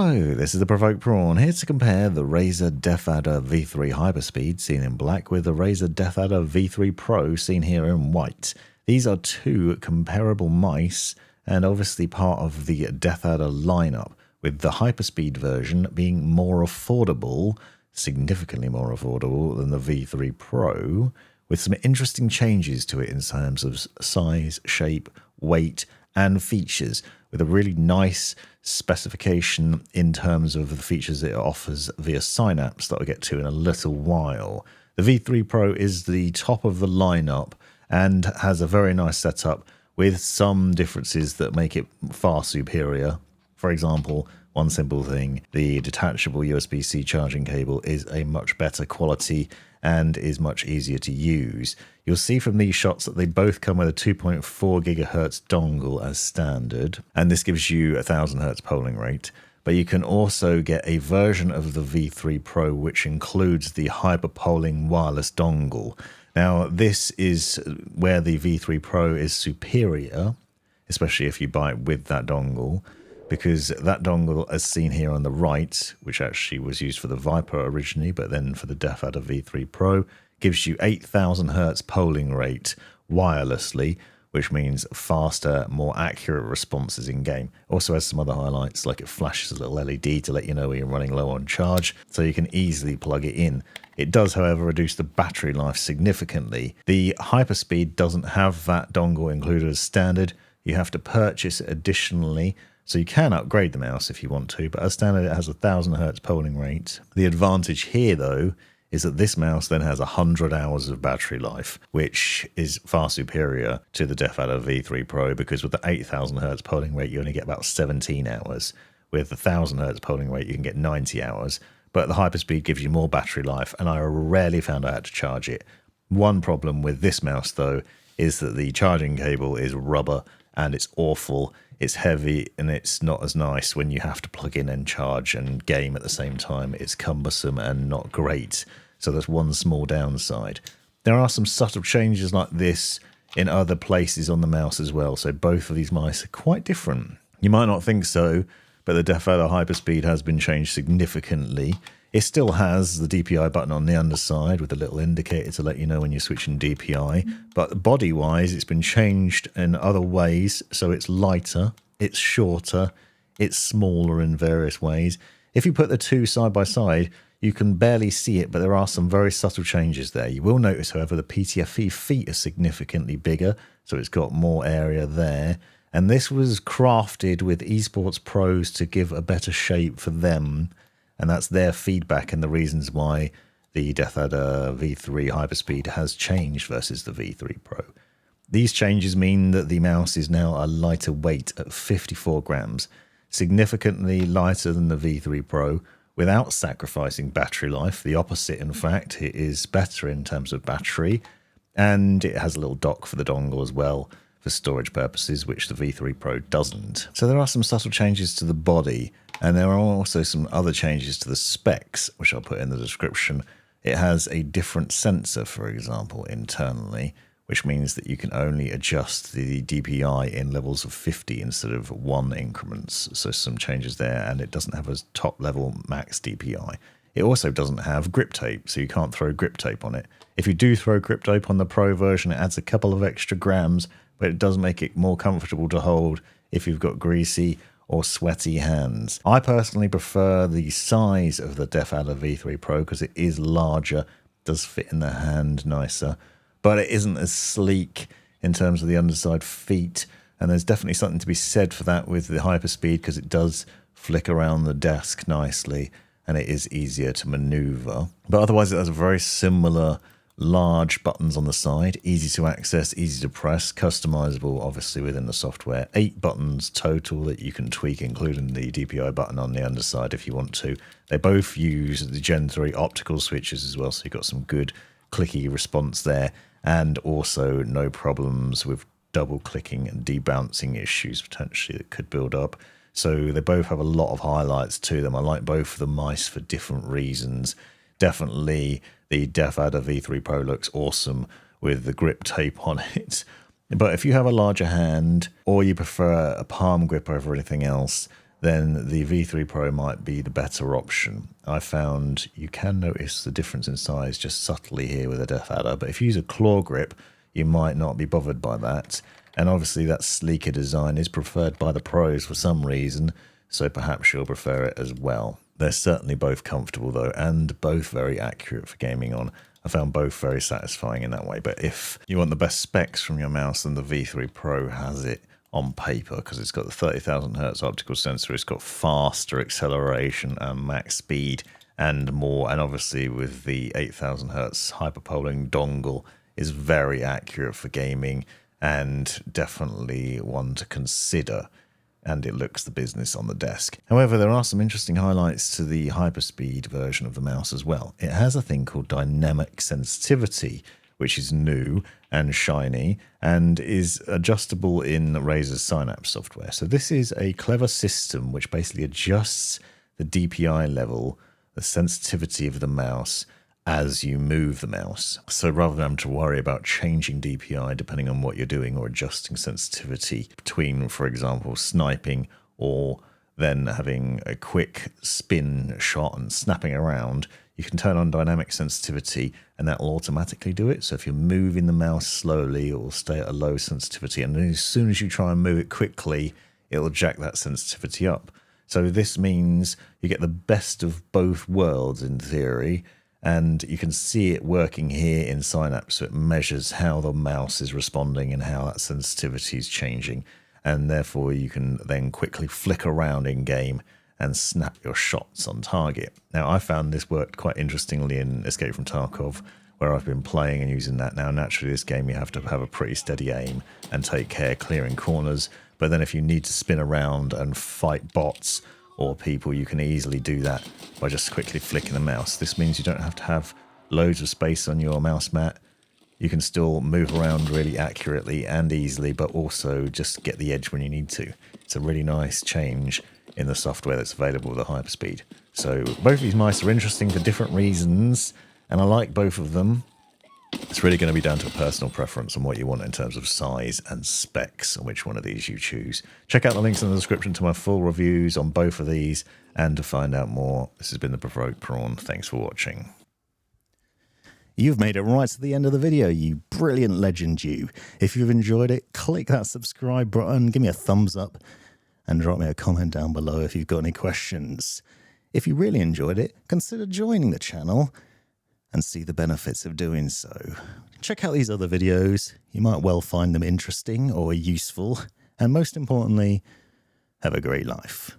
Hello, this is the Provoked Prawn, here to compare the Razer DeathAdder V3 Hyperspeed seen in black with the Razer DeathAdder V3 Pro seen here in white. These are two comparable mice and obviously part of the DeathAdder lineup, with the Hyperspeed version being more affordable, significantly more affordable than the V3 Pro, with some interesting changes to it in terms of size, shape, weight and features, with a really nice specification in terms of the features it offers via Synapse that I'll get to in a little while. The V3 Pro is the top of the lineup and has a very nice setup with some differences that make it far superior. For example, one simple thing, the detachable USB-C charging cable is a much better quality and is much easier to use. You'll see from these shots that they both come with a 2.4 GHz dongle as standard, and this gives you 1000 Hz polling rate. But you can also get a version of the V3 Pro which includes the hyperpolling wireless dongle. Now, this is where the V3 Pro is superior, especially if you buy it with that dongle, because that dongle, as seen here on the right, which actually was used for the Viper originally, but then for the DeathAdder V3 Pro, gives you 8000 Hz polling rate wirelessly, which means faster, more accurate responses in game. Also has some other highlights, like it flashes a little LED to let you know when you're running low on charge, so you can easily plug it in. It does, however, reduce the battery life significantly. The Hyperspeed doesn't have that dongle included as standard. You have to purchase it additionally, so you can upgrade the mouse if you want to, but as standard it has 1000 Hz polling rate. The advantage here, though, is that this mouse then has 100 hours of battery life, which is far superior to the DeathAdder V3 Pro, because with the 8000 Hz polling rate you only get about 17 hours. With the 1000 Hz polling rate you can get 90 hours, but the Hyperspeed gives you more battery life, and I rarely found I had to charge it. One problem with this mouse, though, is that the charging cable is rubber and it's awful. It's heavy and it's not as nice when you have to plug in and charge and game at the same time. It's cumbersome and not great. So that's one small downside. There are some subtle changes like this in other places on the mouse as well. So both of these mice are quite different. You might not think so, but the DeathAdder Hyperspeed has been changed significantly. It still has the DPI button on the underside with a little indicator to let you know when you're switching DPI. But body-wise, it's been changed in other ways. So it's lighter, it's shorter, it's smaller in various ways. If you put the two side by side, you can barely see it, but there are some very subtle changes there. You will notice, however, the PTFE feet are significantly bigger, so it's got more area there. And this was crafted with esports pros to give a better shape for them. And that's their feedback and the reasons why the DeathAdder V3 Hyperspeed has changed versus the V3 Pro. These changes mean that the mouse is now a lighter weight at 54 grams, significantly lighter than the V3 Pro, without sacrificing battery life. The opposite, in fact. It is better in terms of battery, and it has a little dock for the dongle as well for storage purposes, which the V3 Pro doesn't. So there are some subtle changes to the body, and there are also some other changes to the specs, which I'll put in the description. It has a different sensor, for example, internally, which means that you can only adjust the DPI in levels of 50 instead of 1 increments. So some changes there, and it doesn't have a top level max DPI. It also doesn't have grip tape, so you can't throw grip tape on it. If you do throw grip tape on the Pro version, it adds a couple of extra grams, but it does make it more comfortable to hold if you've got greasy or sweaty hands. I personally prefer the size of the DeathAdder V3 Pro because it is larger, does fit in the hand nicer, but it isn't as sleek in terms of the underside feet, and there's definitely something to be said for that with the Hyperspeed because it does flick around the desk nicely and it is easier to maneuver. But otherwise it has a very similar large buttons on the side, easy to access, easy to press, customizable obviously within the software. 8 buttons total that you can tweak, including the DPI button on the underside if you want to. They both use the Gen 3 optical switches as well, so you've got some good clicky response there, and also no problems with double clicking and debouncing issues potentially that could build up. So they both have a lot of highlights to them. I like both of the mice for different reasons. Definitely the DeathAdder V3 Pro looks awesome with the grip tape on it. But if you have a larger hand or you prefer a palm grip over anything else, then the V3 Pro might be the better option. I found you can notice the difference in size just subtly here with a DeathAdder, but if you use a claw grip, you might not be bothered by that. And obviously that sleeker design is preferred by the pros for some reason, so perhaps you'll prefer it as well. They're certainly both comfortable though, and both very accurate for gaming on. I found both very satisfying in that way, but if you want the best specs from your mouse, then the V3 Pro has it on paper, because it's got the 30,000 Hz optical sensor, it's got faster acceleration and max speed and more, and obviously with the 8,000 Hz hyperpolling dongle is very accurate for gaming and definitely one to consider, and it looks the business on the desk. However, there are some interesting highlights to the Hyperspeed version of the mouse as well. It has a thing called dynamic sensitivity, which is new and shiny and is adjustable in Razer's Synapse software. So this is a clever system which basically adjusts the DPI level, the sensitivity of the mouse, as you move the mouse. So rather than having to worry about changing DPI depending on what you're doing or adjusting sensitivity between, for example, sniping or then having a quick spin shot and snapping around, you can turn on dynamic sensitivity and that will automatically do it. So if you're moving the mouse slowly, it will stay at a low sensitivity, and then as soon as you try and move it quickly, it will jack that sensitivity up. So this means you get the best of both worlds in theory, and you can see it working here in Synapse. So it measures how the mouse is responding and how that sensitivity is changing, and therefore you can then quickly flick around in game and snap your shots on target. Now, I found this worked quite interestingly in Escape from Tarkov, where I've been playing and using that. Now, naturally, this game you have to have a pretty steady aim and take care clearing corners, but then if you need to spin around and fight bots or people, you can easily do that by just quickly flicking the mouse. This means you don't have to have loads of space on your mouse mat. You can still move around really accurately and easily, but also just get the edge when you need to. It's a really nice change in the software that's available with the Hyperspeed. So both of these mice are interesting for different reasons, and I like both of them. It's really going to be down to a personal preference on what you want in terms of size and specs and which one of these you choose. Check out the links in the description to my full reviews on both of these, and to find out more, this has been the Provoked Prawn. Thanks for watching. You've made it right to the end of the video, you brilliant legend you. If you've enjoyed it, click that subscribe button, give me a thumbs up, and drop me a comment down below if you've got any questions. If you really enjoyed it, consider joining the channel and see the benefits of doing so. Check out these other videos. You might well find them interesting or useful. And most importantly, have a great life.